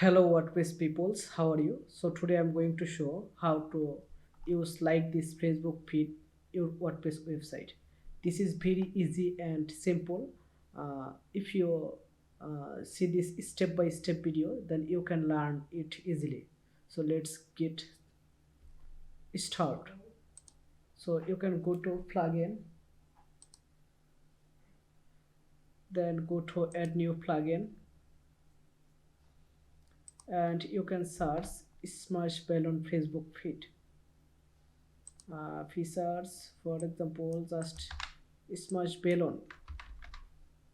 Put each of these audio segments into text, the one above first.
Hello WordPress peoples, how are you? So today I'm going to show how to use like this Facebook feed your WordPress website. This is very easy and simple. If you see this step by step video, then you can learn it easily. So let's get start. So you can go to plugin, then go to add new plugin, and you can search Smash Balloon Facebook feed. Features, for example, just Smash Balloon.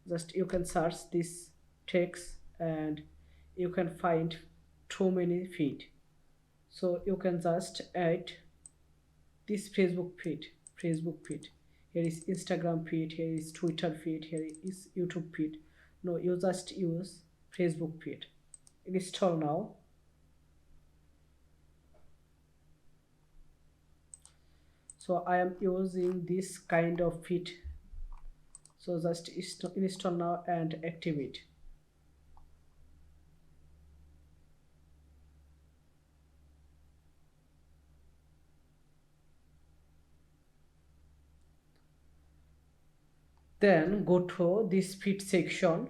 Just you can search this text and you can find too many feed. So you can just add this Facebook feed. Here is Instagram feed, here is Twitter feed, here is YouTube feed. No, you just use Facebook feed. Install now. So I am using this kind of feed. So just install now and activate. Then go to this feed section,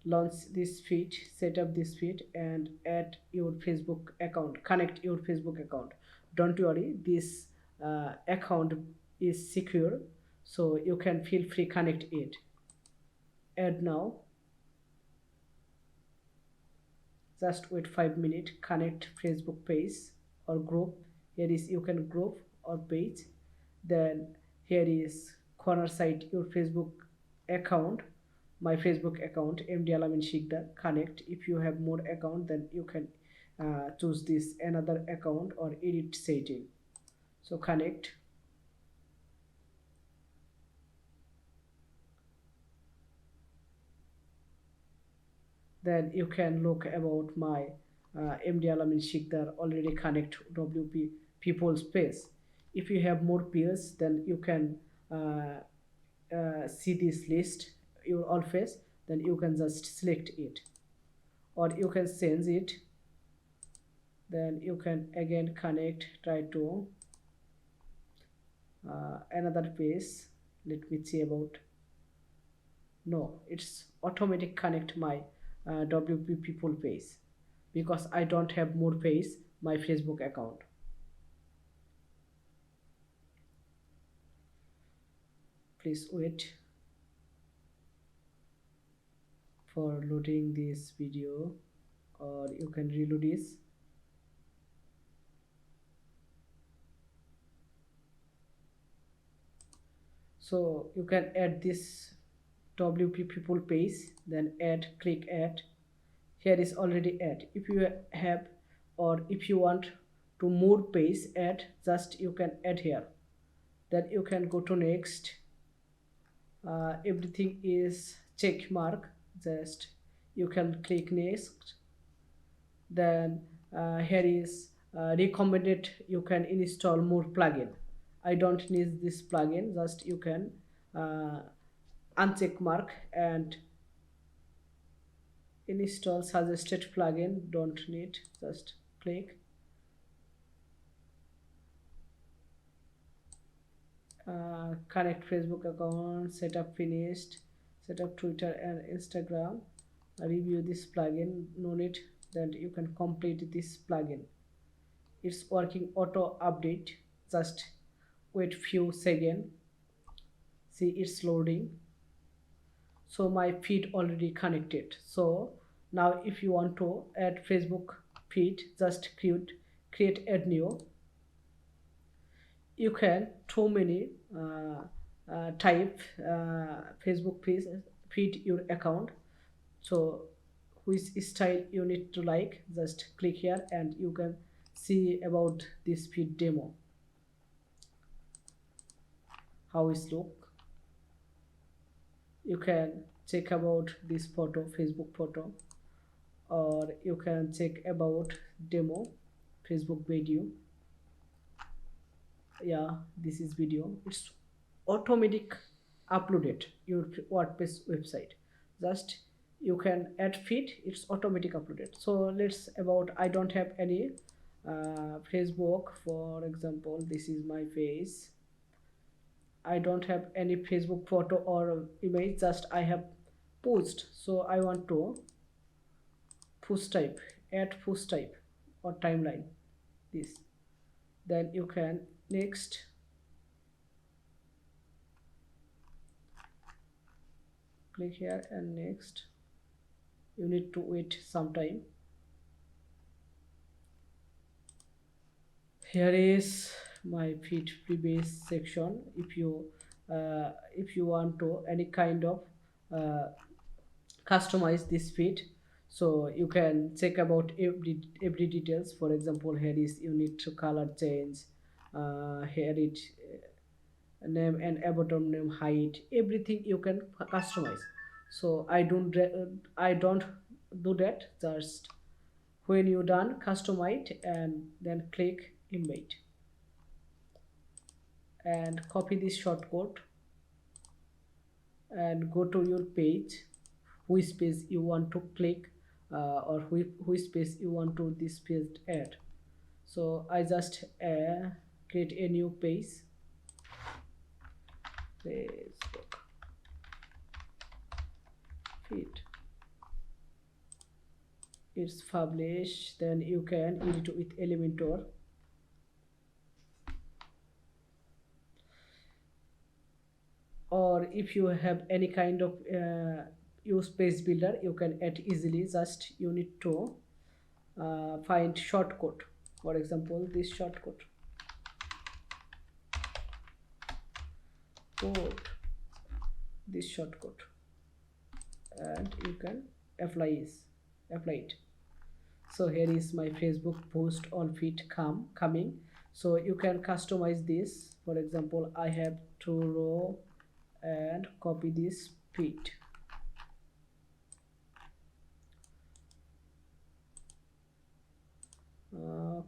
launch this feed, set up this feed and add your Facebook account, connect your Facebook account. Don't worry, this account is secure, so you can feel free connect it. Add now. Just wait 5 minutes. Connect Facebook page or group. Here is you can group or page. Then here is corner side your Facebook account. My Facebook account MD Alamin Shikdar. Connect. If you have more account, then you can choose this another account or edit setting. So connect. Then you can look about my MD Alamin Shikdar already connect WP people's page. If you have more peers, then you can see this list your all face, then you can just select it or you can change it. Then you can again connect, try to another page. Let me see about, no, it's automatic connect my WP people page because I don't have more page my Facebook account. Please wait for loading this video or you can reload this. So you can add this WP people page, then add, click add. Here is already add. If you have or if you want to more page add, just you can add here. Then you can go to next. Everything is check mark, just you can click next. Then here is recommended, you can install more plugin. I don't need this plugin, just you can uncheck mark and install suggested plugin. Don't need, just click. Connect Facebook account, setup finished, setup Twitter and Instagram, review this plugin, no need. Then you can complete this plugin. It's working auto update, just wait few seconds. See, it's loading. So my feed already connected. So now if you want to add Facebook feed, just create add new. You can too many type Facebook feed your account. So which style you need to like, just click here and you can see about this feed demo, how it look. You can check about this photo, Facebook photo, or you can check about demo Facebook video. Yeah, this is video. It's automatic uploaded your WordPress website. Just you can add feed, it's automatic uploaded. So let's about I don't have any Facebook, for example. This is my face. I don't have any Facebook photo or image, just I have post. So I want to push type, add push type or timeline, this. Then you can next, click here and next. You need to wait some time. Here is my feed freebase section. If you want to any kind of customize this feed, so you can check about every details. For example, here is you need to color change, here it name and bottom name, height, everything you can customize. So I don't do that. Just when you done customize and then click embed and copy this shortcode and go to your page, which page you want to click, or which page you want to this page add. So I just create a new page, Facebook feed. It's published. Then you can edit with Elementor. Or if you have any kind of use page builder, you can add easily. Just you need to find shortcode. For example, this shortcode code, this shortcode, and you can apply it. So here is my Facebook post all feed coming. So you can customize this. For example, I have two row and copy this feed.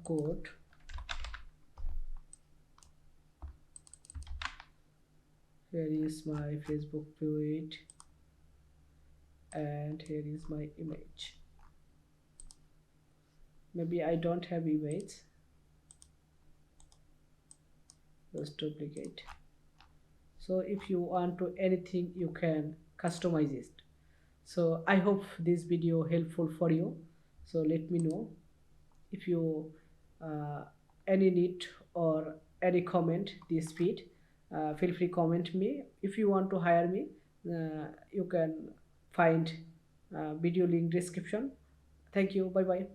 Code. Here is my Facebook feed and here is my image. Maybe I don't have image, just duplicate. So if you want to anything, you can customize it. So I hope this video helpful for you. So let me know if you any need or any comment this feed. Feel free comment me. If you want to hire me, you can find video link description. Thank you. Bye bye.